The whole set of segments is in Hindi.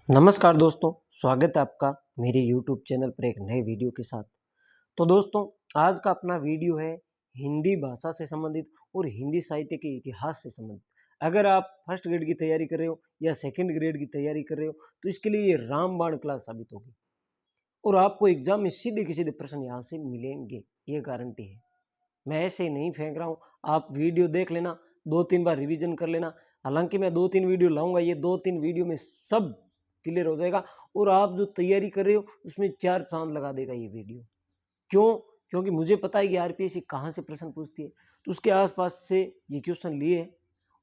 नमस्कार दोस्तों, स्वागत है आपका मेरे YouTube चैनल पर एक नए वीडियो के साथ। तो दोस्तों, आज का अपना वीडियो है हिंदी भाषा से संबंधित और हिंदी साहित्य के इतिहास से संबंधित। अगर आप फर्स्ट ग्रेड की तैयारी कर रहे हो या सेकंड ग्रेड की तैयारी कर रहे हो तो इसके लिए ये रामबाण क्लास साबित होगी और आपको एग्जाम में सीधे के सीधे प्रश्न यहाँ से मिलेंगे, ये गारंटी है। मैं ऐसे ही नहीं फेंक रहा हूँ, आप वीडियो देख लेना, 2-3 बार रिवीजन कर लेना। हालांकि मैं 2-3 वीडियो लाऊंगा, ये 2-3 वीडियो में सब क्लियर हो जाएगा और आप जो तैयारी कर रहे हो उसमें 4 चांद लगा देगा ये वीडियो। क्यों? क्योंकि मुझे पता है कि आरपीएससी कहाँ से प्रश्न पूछती है, तो उसके आसपास से ये क्वेश्चन लिए हैं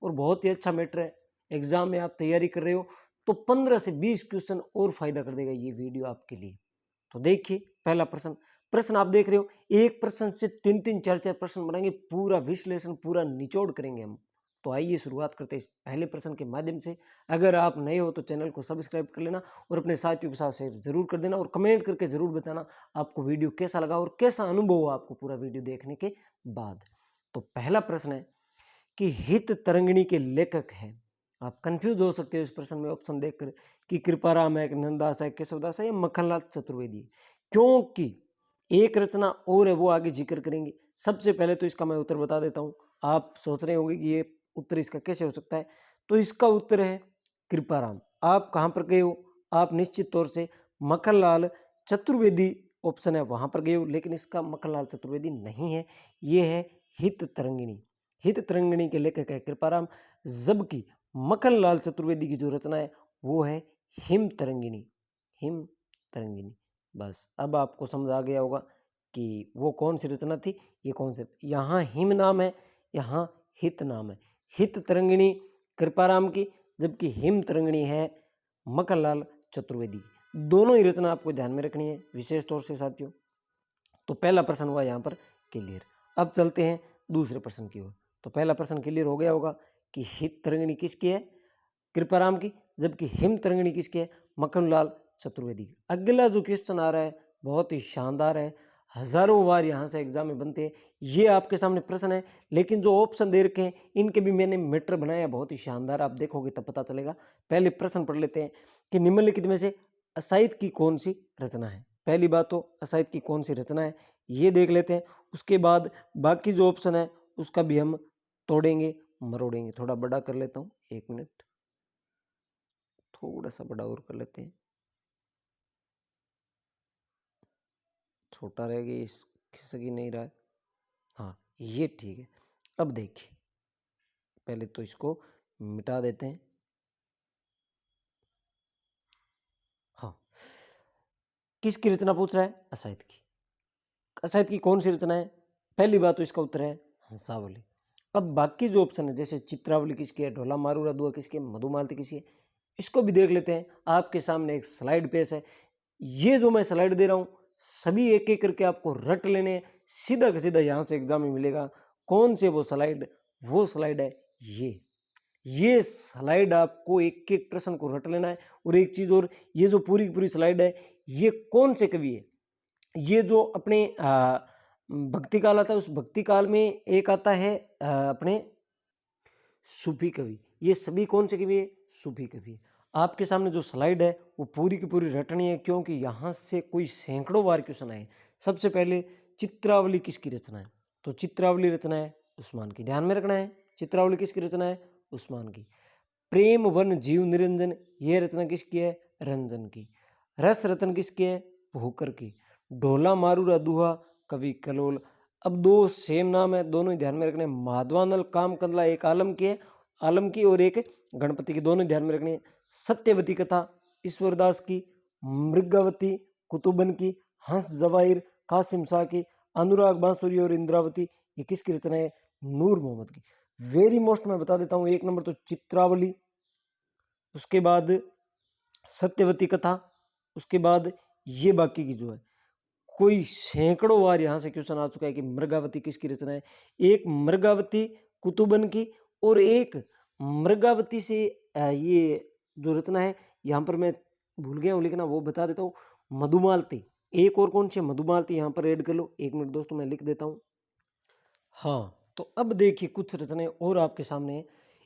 और बहुत ही अच्छा मैटर है। एग्जाम में आप तैयारी कर रहे हो तो 15 से 20 क्वेश्चन और फायदा कर देगा ये वीडियो आपके लिए। तो देखिए पहला प्रश्न, प्रश्न आप देख रहे हो, एक प्रश्न से 3-3 4-4 प्रश्न बनाएंगे, पूरा विश्लेषण, पूरा निचोड़ करेंगे हम। तो आइए शुरुआत करते हैं इस पहले प्रश्न के माध्यम से। अगर आप नए हो तो चैनल को सब्सक्राइब कर लेना और अपने साथियों के साथ शेयर जरूर कर देना और कमेंट करके जरूर बताना आपको वीडियो कैसा लगा और कैसा अनुभव हुआ आपको पूरा वीडियो देखने के बाद। तो पहला प्रश्न है कि हित तरंगिणी के लेखक हैं। आप कंफ्यूज हो सकते हो इस प्रश्न में ऑप्शन देखकर कि कृपाराम है, नंददास है, केशवदास है या मक्खनलाल चतुर्वेदी है, क्योंकि एक रचना और है वो आगे जिक्र करेंगे। सबसे पहले तो इसका मैं उत्तर बता देता हूं। आप सोच रहे होंगे कि ये उत्तर इसका कैसे हो सकता है, तो इसका उत्तर है कृपाराम। आप कहां पर गए हो? आप निश्चित तौर से मक्खनलाल चतुर्वेदी ऑप्शन है वहां पर गए हो, लेकिन इसका मक्खनलाल चतुर्वेदी नहीं है, ये है हित तरंगिणी। हित तरंगिणी के लेखक है कृपाराम, जबकि मक्खनलाल चतुर्वेदी की जो रचना है वो है हिम तरंगिणी। हिम तरंगिणी। बस अब आपको समझ आ गया होगा कि वो कौन सी रचना थी, ये कौन सी। यहाँ हिम नाम है, यहाँ हित नाम है। हित तरंगिणी कृपाराम की, जबकि हिम तरंगिणी है मक्खनलाल चतुर्वेदी की। दोनों ही रचना आपको ध्यान में रखनी है विशेष तौर से साथियों। तो पहला प्रश्न हुआ यहाँ पर क्लियर। अब चलते हैं दूसरे प्रश्न की ओर। तो पहला प्रश्न क्लियर हो गया होगा कि हित तरंगिणी किसकी है? कृपाराम की, जबकि हिम तरंगिणी किसकी है? मक्खनलाल चतुर्वेदी की। अगला जो क्वेश्चन आ रहा है बहुत ही शानदार है, हजारों बार यहाँ से एग्जाम में बनते हैं, ये आपके सामने प्रश्न है, लेकिन जो ऑप्शन दे रखे हैं इनके भी मैंने मैटर बनाया बहुत ही शानदार, आप देखोगे तब पता चलेगा। पहले प्रश्न पढ़ लेते हैं कि निम्नलिखित में से असाहित की कौन सी रचना है। पहली बात तो असाहित की कौन सी रचना है ये देख लेते हैं, उसके बाद बाकी जो ऑप्शन है उसका भी हम तोड़ेंगे मरोड़ेंगे। थोड़ा बड़ा कर लेता हूँ, 1 मिनट, थोड़ा सा बड़ा और कर लेते हैं, छोटा रह गया, इस खिसक ही नहीं रहा है। हाँ ये ठीक है। अब देखिए, पहले तो इसको मिटा देते हैं। हाँ, किसकी रचना पूछ रहा है? असाहित की। असाहित की कौन सी रचना है? पहली बात तो इसका उत्तर है हंसावली। अब बाकी जो ऑप्शन है जैसे चित्रावली किसकी है, ढोला मारूरा दुआ किसकी है, मधुमालती किसकी है, इसको भी देख लेते हैं। आपके सामने एक स्लाइड पेश है, ये जो मैं स्लाइड दे रहा हूं सभी एक एक करके आपको रट लेने हैं, सीधा का सीधा यहां से एग्जाम में मिलेगा। कौन से वो स्लाइड? वो स्लाइड है ये स्लाइड आपको एक एक प्रश्न को रट लेना है। और एक चीज और, ये जो पूरी की पूरी स्लाइड है ये कौन से कवि है, ये जो अपने भक्ति काल आता है उस भक्ति काल में एक आता है अपने सूफी कवि। ये सभी कौन से कवि है? सूफी कवि है। आपके सामने जो स्लाइड है वो पूरी की पूरी रटनी है, क्योंकि यहाँ से कोई सैकड़ों बार क्वेश्चन आए। सबसे पहले चित्रावली किसकी रचना है? तो चित्रावली रचना है उस्मान की, ध्यान में रखना है। चित्रावली किसकी रचना है? उस्मान की। प्रेम वन जीव निरंजन, ये रचना किसकी है? रंजन की। रस रतन किसकी है? भूकर की। ढोला मारूरा दुहा कवि कलोल। अब दो सेम नाम है, दोनों ही ध्यान में रखने। माधवानल काम कंदला, एक आलम की है, आलम की, और एक गणपति की, दोनों ध्यान में रखनी है। सत्यवती कथा ईश्वरदास की। मृगावती कुतुबन की। हंस जवाहिर कासिम शाह की। अनुराग बांसुरी और इंद्रावती, ये किसकी रचना है? नूर मोहम्मद की। वेरी मोस्ट मैं बता देता हूं, एक नंबर तो चित्रावली, उसके बाद सत्यवती कथा, उसके बाद ये बाकी की जो है कोई सैकड़ों बार यहां से क्वेश्चन आ चुका है कि मृगावती किसकी रचना है। एक मृगावती कुतुबन की और एक मृगावती से ये जो रचना है यहां पर मैं भूल गया हूं लिखना, वो बता देता हूं, मधुमालती। एक और कौन सी मधुमालती, यहां पर ऐड कर लो। 1 मिनट दोस्तों मैं लिख देता हूं। हाँ, तो अब देखिए कुछ रचनाएं और आपके सामने हैं।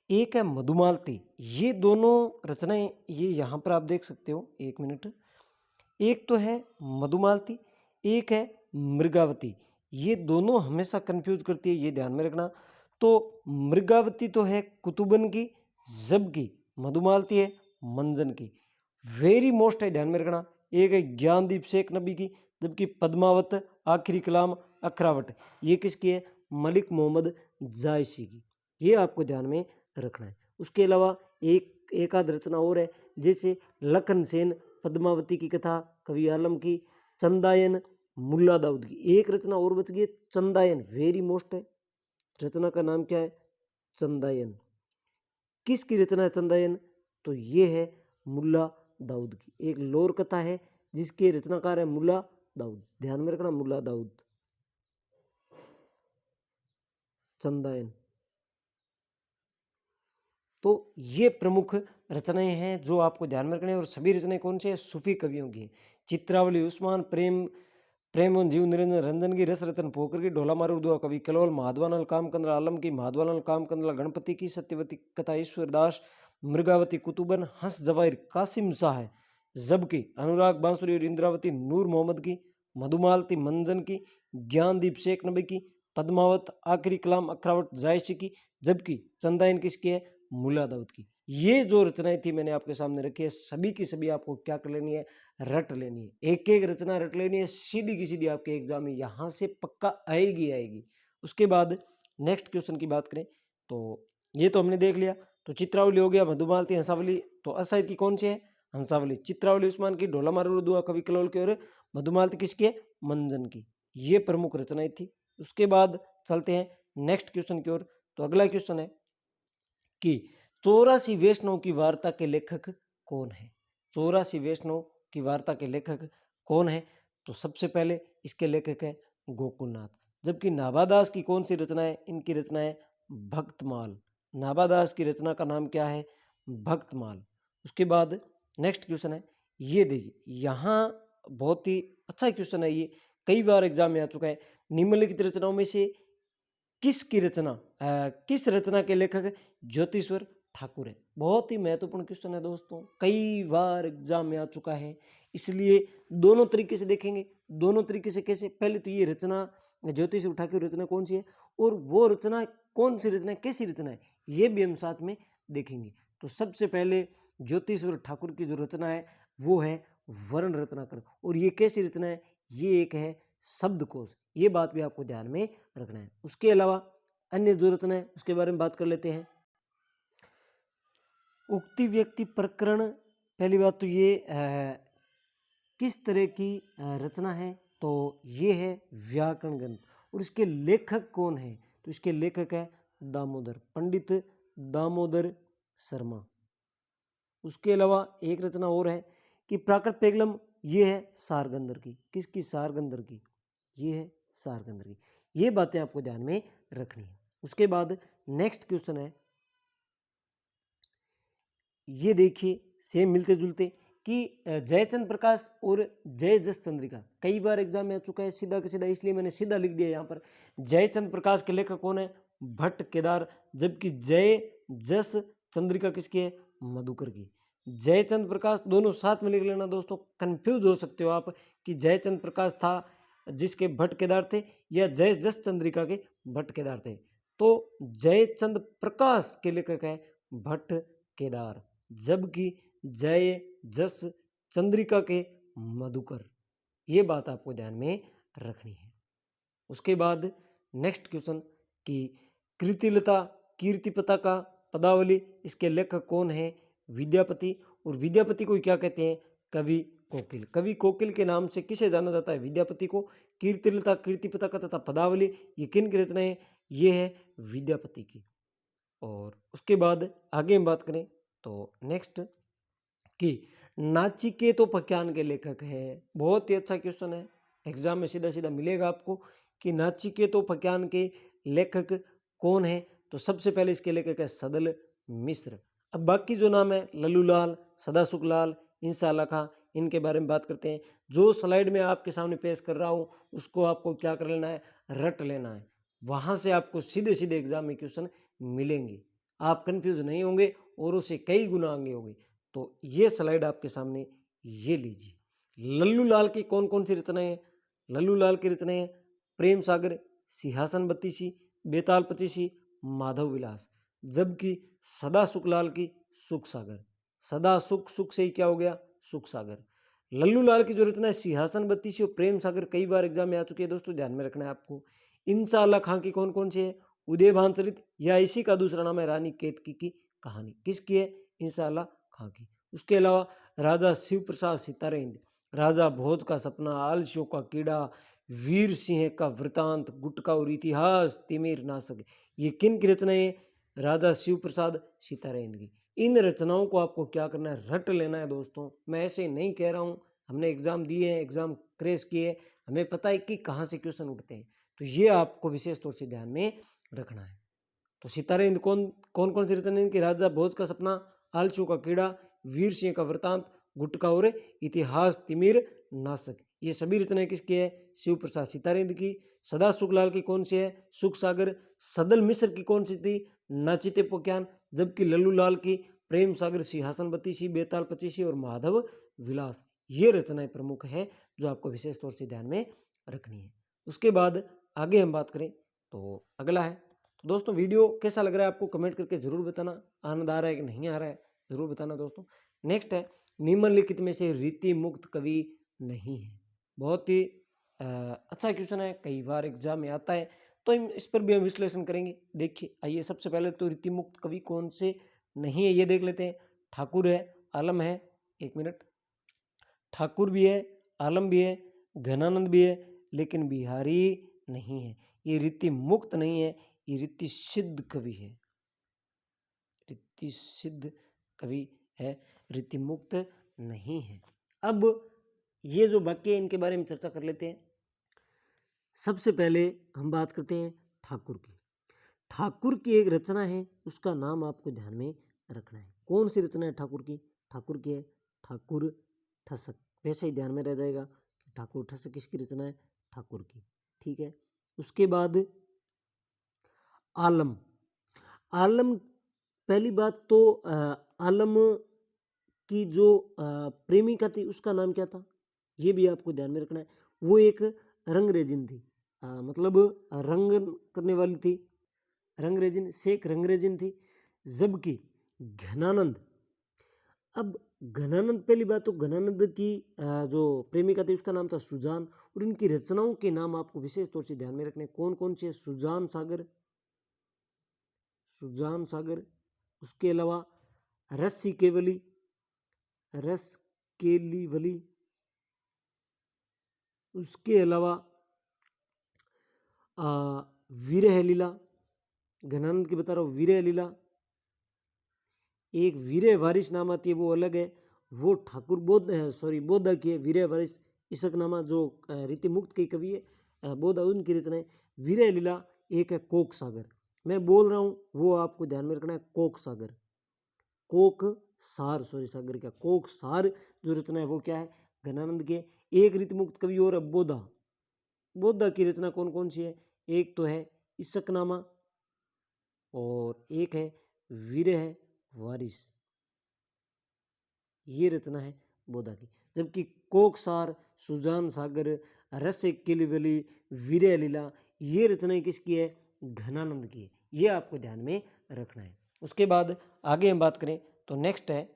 एक है मधुमालती। ये दोनों रचनाएं ये यहाँ पर आप देख सकते हो, एक मिनट। एक तो है मधुमालती, एक है मृगावती। ये दोनों हमेशा कंफ्यूज करती है, ये ध्यान में रखना। तो मृगावती तो है कुतुबन की, जबकि मधुमालती है मंजन की। वेरी मोस्ट है, ध्यान में रखना। एक है ज्ञानदीप शेख नबी की, जबकि पद्मावत आखिरी कलाम अखरावट ये किसकी है? मलिक मोहम्मद जायसी की। ये आपको ध्यान में रखना है। उसके अलावा एक आध रचना और है, जैसे लखन सेन पद्मावती की कथा कवि आलम की, चंदायन मुल्ला दाऊद की। एक रचना और बच गई है, चंदायन, वेरी मोस्ट है। रचना का नाम क्या है? चंदायन। किसकी रचना है चंदायन? तो ये है मुल्ला दाऊद की। एक लोर कथा है जिसके रचनाकार है मुल्ला दाऊद, ध्यान में रखना, मुल्ला दाऊद। चंदायन। तो ये प्रमुख रचनाएं हैं जो आपको ध्यान में रखनी है। और सभी रचनाएं कौन सी है? सूफी कवियों की। चित्रावली उस्मान, प्रेम जीव निरंजन रंजन की, रस रतन पोकर की, ढोला मारू दुआ कवि कलोल, माधवानल कामकंदला आलम की, माधवानल कामकंदला गणपति की, सत्यवती कथा ईश्वरदास, मृगावती कुतुबन, हंस जवाहिर कासिम शाह है, जबकि अनुराग बांसुरी और इंद्रावती नूर मोहम्मद की, मधुमालती मंजन की, ज्ञानदीप शेख नबी की, पद्मावत आखिरी कलाम अखरावट जायसी की, जबकि चंदायन किसकी है? मुल्ला दाऊद की। ये जो रचनाएं थी मैंने आपके सामने रखी है, सभी की सभी आपको क्या कर लेनी है? रट लेनी है। एक एक रचना रट लेनी है, सीधी की सीधी आपके एग्जाम में यहां से पक्का आएगी आएगी। उसके बाद नेक्स्ट क्वेश्चन की बात करें तो ये तो हमने देख लिया। तो चित्रावली हो गया, मधुमालती, हंसावली। तो असाइद की कौन सी है? हंसावली। चित्रावली उस्मान की, ढोला मारू दुआ कवि कलोल की, और मधुमालती किसकी है? मंजन की। ये प्रमुख रचनाएं थी। उसके बाद चलते हैं नेक्स्ट क्वेश्चन की ओर। तो अगला क्वेश्चन है कि 84 वैष्णव की वार्ता के लेखक कौन है? 84 वैष्णव की वार्ता के लेखक कौन है? तो सबसे पहले इसके लेखक है गोकुलनाथ। जबकि नाभादास की कौन सी रचना है? इनकी रचना है भक्तमाल। नाभादास की रचना का नाम क्या है? भक्तमाल। उसके बाद नेक्स्ट क्वेश्चन है, ये देखिए यहाँ बहुत ही अच्छा क्वेश्चन है, ये कई बार एग्जाम में आ चुका है। निम्नलिखित रचनाओं में से किस रचना के लेखक ज्योतिश्वर ठाकुर है? बहुत ही महत्वपूर्ण क्वेश्चन है दोस्तों, कई बार एग्जाम में आ चुका है, इसलिए दोनों तरीके से देखेंगे। दोनों तरीके से कैसे? पहले तो ये रचना ज्योतिश्वर ठाकुर रचना कौन सी है, और वो रचना कौन सी रचना है, कैसी रचना है, ये भी हम साथ में देखेंगे। तो सबसे पहले ज्योतिश्वर ठाकुर की जो रचना है वो है वर्ण रत्नाकर। और ये कैसी रचना है? ये एक है शब्दकोश। ये बात भी आपको ध्यान में रखना है। उसके अलावा अन्य जो रचना है उसके बारे में बात कर लेते हैं। उक्ति व्यक्ति प्रकरण, पहली बात तो ये किस तरह की रचना है? तो ये है व्याकरण ग्रंथ। और इसके लेखक कौन है? तो इसके लेखक है दामोदर, पंडित दामोदर शर्मा। उसके अलावा एक रचना और है कि प्राकृत पेगलम, ये है सारगंदर की। किसकी? सारगंदर की। ये है सारगंदर की। ये बातें आपको ध्यान में रखनी है। उसके बाद नेक्स्ट क्वेश्चन है, ये देखिए सेम मिलते जुलते कि जयचंद प्रकाश और जय जस चंद्रिका, कई बार एग्जाम में आ चुका है सीधा का सीधा, इसलिए मैंने सीधा लिख दिया यहाँ पर। जयचंद प्रकाश के लेखक कौन है? भट्ट केदार। जबकि जय जस चंद्रिका किसकी है? मधुकर की। जयचंद प्रकाश दोनों साथ में लिख लेना दोस्तों, कंफ्यूज हो सकते हो आप कि जयचंद प्रकाश था जिसके भट्ट केदार थे, या जय जस चंद्रिका के भट्ट केदार थे। तो जयचंद प्रकाश के लेखक है भट्ट केदार, जबकि जय जस चंद्रिका के मधुकर। ये बात आपको ध्यान में रखनी है। उसके बाद नेक्स्ट क्वेश्चन कि कृतिलता कीर्तिपता का पदावली, इसके लेखक कौन है? विद्यापति। और विद्यापति को क्या कहते हैं? कवि कोकिल। कवि कोकिल के नाम से किसे जाना जाता है? विद्यापति को। कीर्तिलता कीर्तिपता का तथा पदावली ये किन की रचना है? ये है विद्यापति की। और उसके बाद आगे हम बात करें तो नेक्स्ट कि नाचिकेतोपाख्यान के लेखक है। बहुत ही अच्छा क्वेश्चन है, एग्जाम में सीधा सीधा मिलेगा आपको कि नाचिकेतोपाख्यान के लेखक कौन है? तो सबसे पहले इसके लेखक है सदल मिश्र। अब बाकी जो नाम है लल्लूलाल, सदासुखलाल, इंशाअल्लाह खां, इनके बारे में बात करते हैं। जो स्लाइड में आपके सामने पेश कर रहा हूँ उसको आपको क्या कर लेना है? रट लेना है। वहां से आपको सीधे सीधे एग्जाम में क्वेश्चन मिलेंगे। आप कंफ्यूज नहीं होंगे और उसे कई गुना आगे होंगे। तो ये स्लाइड आपके सामने ये लीजिए। लल्लू लाल की कौन कौन सी रचनाएं हैं? लल्लू लाल की रचनाएं प्रेम सागर, सिंहासन बत्तीसी, बेताल पचीसी, माधव विलास। जबकि सदा सुख लाल की सुख सागर। सदा सुख, सुख से ही क्या हो गया? सुख सागर। लल्लू लाल की जो रचना है सिंहासन बत्तीसी और प्रेम सागर कई बार एग्जाम में आ चुकी है दोस्तों, ध्यान में रखना है आपको। इंशाअल्लाह खां की कौन कौन सी है? उदय भानचरित, या इसी का दूसरा नाम है रानी केतकी की कहानी। किसकी है? इंशाअल्लाह खां की। उसके अलावा राजा शिव प्रसाद सितारेंद्र, राजा भोज का सपना, आलसियों का कीड़ा, वीर सिंह का वृतांत, गुटका और इतिहास, तिमिर नाशक, ये किन की रचनाएं हैं? राजा शिव प्रसाद सितारेंद्र की। इन रचनाओं को आपको क्या करना है? रट लेना है दोस्तों। मैं ऐसे नहीं कह रहा हूँ, हमने एग्जाम दिए हैं, एग्जाम क्रैश किए, हमें पता है कि कहाँ से क्वेश्चन उठते हैं। तो ये आपको विशेष तौर से ध्यान में रखना है। तो सितारेंद्र कौन कौन कौन सी रचना इनकी? राजा भोज का सपना, आलसियों का कीड़ा, वीर सिंह का वृतांत, गुटका और इतिहास, तिमिर नाशक, ये सभी रचनाएं किसकी है? शिव प्रसाद सितारेंद्र की। सदा सुखलाल की कौन सी है? सुख सागर। सदल मिश्र की कौन सी थी? नाचिते पोक्यान। जबकि लल्लू लाल की प्रेम सागर, सिंहासन बत्तीसी, बेताल पचीसी और माधव विलास। ये रचनाएं प्रमुख है जो आपको विशेष तौर से ध्यान में रखनी है। उसके बाद आगे हम बात करें तो अगला है। तो दोस्तों वीडियो कैसा लग रहा है आपको कमेंट करके जरूर बताना, आनंद आ रहा है कि नहीं आ रहा है जरूर बताना दोस्तों। नेक्स्ट है, निम्नलिखित में से रीति मुक्त कवि नहीं है। बहुत ही अच्छा क्वेश्चन है, कई बार एग्जाम में आता है, तो इस पर भी हम विश्लेषण करेंगे। देखिए आइए, सबसे पहले तो रीति मुक्त कवि कौन से नहीं है ये देख लेते हैं। ठाकुर है, आलम है, एक मिनट, ठाकुर भी है, आलम भी है, घनानंद भी है, लेकिन बिहारी नहीं है। ये रीति मुक्त नहीं है, ये रीति सिद्ध कवि है। रीति सिद्ध कवि है, रीति मुक्त नहीं है। अब ये जो वाक्य है इनके बारे में चर्चा कर लेते हैं। सबसे पहले हम बात करते हैं ठाकुर की। ठाकुर की एक रचना है, उसका नाम आपको ध्यान में रखना है। कौन सी रचना है ठाकुर की? ठाकुर की है ठाकुर ठसक। वैसे ही ध्यान में रह जाएगा कि ठाकुर ठसक किसकी रचना है? ठाकुर की। ठीक है। उसके बाद आलम। आलम, पहली बात तो आलम की जो प्रेमिका थी उसका नाम क्या था? ये भी आपको ध्यान में रखना है। वो एक रंगरेजिन थी, मतलब रंग करने वाली थी, रंगरेजिन, शेख रंगरेजिन थी। जबकि घनानंद, अब घनानंद, पहली बात तो घनानंद की जो प्रेमिका थी उसका नाम था सुजान, और इनकी रचनाओं के नाम आपको विशेष तौर से ध्यान में रखने। कौन कौन से? सुजान सागर, सुजान सागर। उसके अलावा रस्सी केवली, रस केलीवली। उसके अलावा विरह लीला, घनानंद की बता रहा हूँ, विरह लीला। एक वीरे वारिस नाम आती है, वो अलग है, वो ठाकुर बोधा की है। वीरे वारिस इसकनामा जो रीति मुक्त की कवि है, बोधा, उनकी रचना है। वीरे लीला एक है कोक सागर। मैं बोल रहा हूँ वो आपको ध्यान में रखना है, कोक सागर, कोक सार, सागर क्या, कोक सार जो रचना है वो क्या है? घनानंद के। एक रीति मुक्त कवि और है बोधा। बोधा की रचना कौन कौन सी है? एक तो है इसकनामा और एक है विरह वारिस, ये रचना है बोधा की। जबकि कोकसार, सुजान सागर, रस किलिवली, वीरय लीला, ये रचनाएं किसकी है? घनानंद की है। ये आपको ध्यान में रखना है। उसके बाद आगे हम बात करें तो नेक्स्ट है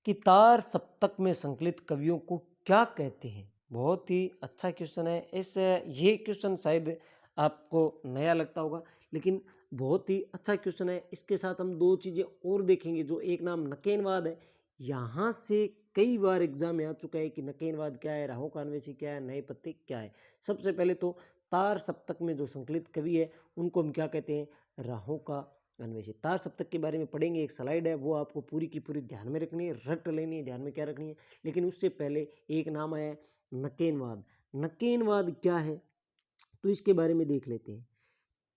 कि तार सप्तक में संकलित कवियों को क्या कहते हैं? बहुत ही अच्छा क्वेश्चन है। ये क्वेश्चन शायद आपको नया लगता होगा, लेकिन बहुत ही अच्छा क्वेश्चन है। इसके साथ हम दो चीज़ें और देखेंगे। जो एक नाम नकेनवाद है, यहाँ से कई बार एग्जाम में आ चुका है कि नकेनवाद क्या है, राहु कानवेसी क्या है, नए पत्ते क्या है। सबसे पहले तो तार सप्तक में जो संकलित कवि है उनको हम क्या कहते हैं? राहु का अन्वेषी। तार सप्तक के बारे में पढ़ेंगे, एक स्लाइड है वो आपको पूरी की पूरी ध्यान में रखनी है, रट लेनी है, ध्यान में क्या रखनी है। लेकिन उससे पहले एक नाम आया नकेनवाद। नकेनवाद क्या है तो इसके बारे में देख लेते हैं।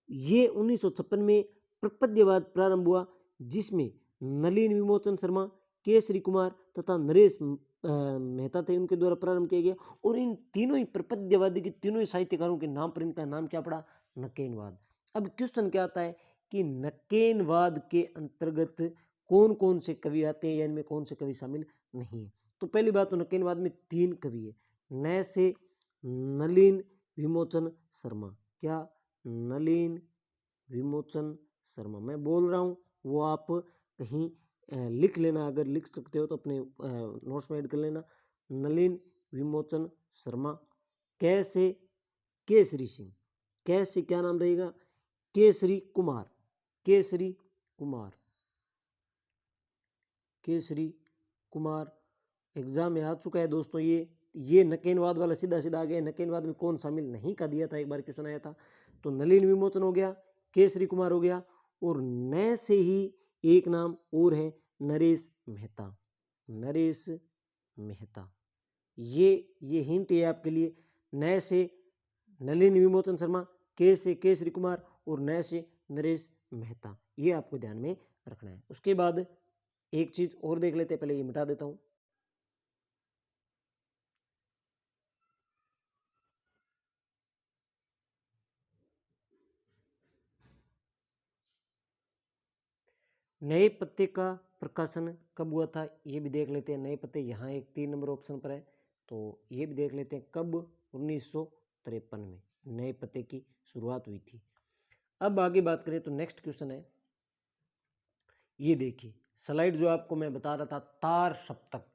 ये 1956 में प्रपद्यवाद प्रारंभ हुआ, जिसमें नलिन विमोचन शर्मा, केसरी कुमार तथा नरेश मेहता थे, उनके द्वारा प्रारंभ किया गया। और इन तीनों ही प्रपद्यवादी के तीनों ही साहित्यकारों के नाम पर इनका नाम क्या पड़ा? नकेनवाद। अब क्वेश्चन क्या आता है कि नकेनवाद के अंतर्गत कौन कौन से कवि आते हैं या इनमें कौन से कवि शामिल नहीं है। तो पहली बात तो नकेनवाद में 3 कवि है, न से नलिन विमोचन शर्मा। क्या? नलिन विमोचन शर्मा। मैं बोल रहा हूँ वो आप कहीं लिख लेना, अगर लिख सकते हो तो अपने नोट्स में ऐड कर लेना। नलिन विमोचन शर्मा। कैसे? केसरी सिंह। कैसे क्या नाम रहेगा? केसरी कुमार। केसरी कुमार। केसरी कुमार एग्जाम में आ चुका है दोस्तों। ये नकेनवाद वाला सीधा सीधा आ गया। नकेनवाद में कौन शामिल नहीं का दिया था, एक बार क्वेश्चन आया था। तो नलिन विमोचन हो गया, केसरी कुमार हो गया, और न से ही एक नाम और है, नरेश मेहता। नरेश मेहता। ये हिंट है आपके लिए। न से नलिन विमोचन शर्मा, के से केसरी कुमार और न से नरेश मेहता। ये आपको ध्यान में रखना है। उसके बाद एक चीज और देख लेते हैं, पहले ये मिटा देता हूं। नए पत्ते का प्रकाशन कब हुआ था, ये भी देख लेते हैं। नए पत्ते यहाँ एक 3 नंबर ऑप्शन पर है, तो ये भी देख लेते हैं कब। 1953 में नए पत्ते की शुरुआत हुई थी। अब आगे बात करें तो नेक्स्ट क्वेश्चन है, ये देखिए स्लाइड जो आपको मैं बता रहा था, तार सप्तक।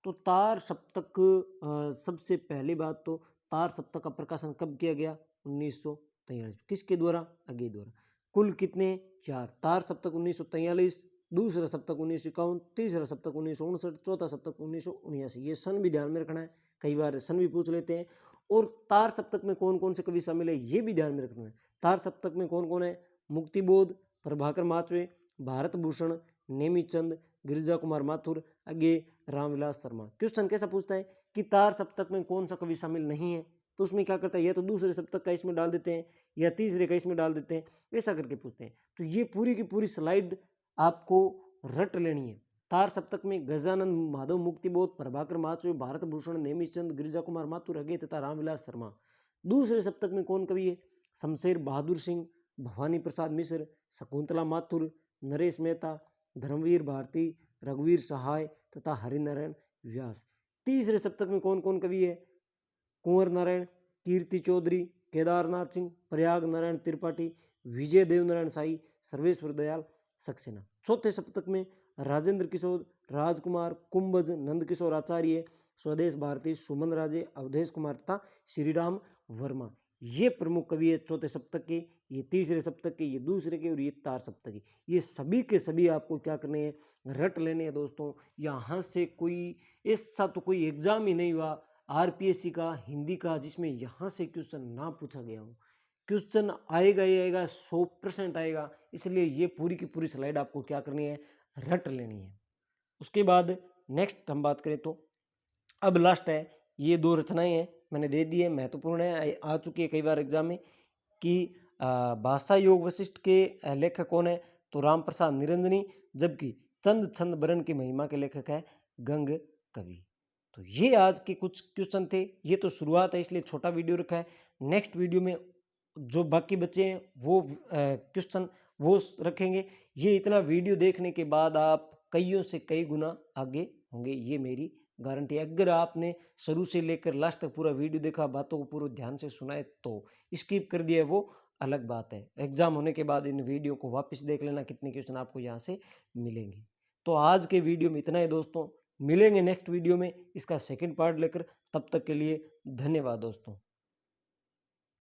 तो तार सप्तक, सबसे पहली बात तो तार सप्तक का प्रकाशन कब किया गया? 1943। किसके द्वारा? अगे द्वारा। कुल कितने? 4। तार सप्तक 1943, दूसरा सप्तक 1951, तीसरा सप्तक 1959, चौथा सप्तक 1979। ये सन भी ध्यान में रखना है, कई बार सन भी पूछ लेते हैं। और तार सप्तक में कौन कौन से कवि शामिल है ये भी ध्यान में रखना है। तार सप्तक में कौन कौन है? मुक्तिबोध, प्रभाकर माचवे, भारत भूषण, नेमीचंद, गिरिजा कुमार माथुर, आगे रामविलास शर्मा। क्वेश्चन कैसा पूछता है कि तार सप्तक में कौन सा कवि शामिल नहीं है, तो उसमें क्या करता है, या तो दूसरे सप्तक का इसमें डाल देते हैं या तीसरे का इसमें डाल देते हैं, ऐसा करके पूछते हैं। तो ये पूरी की पूरी स्लाइड आपको रट लेनी है। तार सप्तक में गजानंद, माधव मुक्तिबोध, प्रभाकर माचवे, भारत भूषण, नेमीचंद, गिरिजा कुमार माथुर, अगे तथा रामविलास शर्मा। दूसरे सप्तक में कौन कवि है? शमशेर बहादुर सिंह, भवानी प्रसाद मिश्र, शकुंतला माथुर, नरेश मेहता, धर्मवीर भारती, रघुवीर सहाय तथा हरिनारायण व्यास। तीसरे सप्तक में कौन कौन कवि है? कुंवर नारायण, कीर्ति चौधरी, केदारनाथ सिंह, प्रयाग नारायण त्रिपाठी, विजय देव नारायण साई, सर्वेश्वर दयाल सक्सेना। चौथे सप्तक में राजेंद्र किशोर, राजकुमार, कुंभज, नंदकिशोर आचार्य, स्वदेश भारती, सुमन राजे, अवधेश कुमार तथा श्रीराम वर्मा। ये प्रमुख कवि है चौथे सप्तक के, ये तीसरे सप्तक के, ये दूसरे के, और ये तार सप्तक के। ये सभी के सभी आपको क्या करने हैं? रट लेने हैं दोस्तों। यहाँ से कोई ऐसा तो कोई एग्जाम ही नहीं हुआ आरपीएससी का हिंदी का जिसमें यहाँ से क्वेश्चन ना पूछा गया हो। क्वेश्चन आएगा ही आएगा, 100% आएगा। इसलिए ये पूरी की पूरी स्लाइड आपको क्या करनी है? रट लेनी है। उसके बाद नेक्स्ट हम बात करें तो अब लास्ट है, ये 2 रचनाएं हैं, मैंने दे दी है, महत्वपूर्ण है, आ चुकी है कई बार एग्जाम में, कि भाषा योग वशिष्ठ के लेखक कौन है? तो राम प्रसाद निरंजनी, जबकि चंद छंद बरन की महिमा के लेखक है गंग कवि। तो ये आज के कुछ क्वेश्चन थे, ये तो शुरुआत है इसलिए छोटा वीडियो रखा है। नेक्स्ट वीडियो में जो बाकी बचे हैं वो क्वेश्चन वो रखेंगे। ये इतना वीडियो देखने के बाद आप कईयों से कई गुना आगे होंगे, ये मेरी गारंटी है। अगर आपने शुरू से लेकर लास्ट तक पूरा वीडियो देखा, बातों को पूरा ध्यान से सुना है, तो स्किप कर दिया है वो अलग बात है। एग्जाम होने के बाद इन वीडियो को वापस देख लेना, कितने क्वेश्चन आपको यहाँ से मिलेंगे। तो आज के वीडियो में इतना ही दोस्तों, मिलेंगे नेक्स्ट वीडियो में इसका सेकंड पार्ट लेकर। तब तक के लिए धन्यवाद दोस्तों।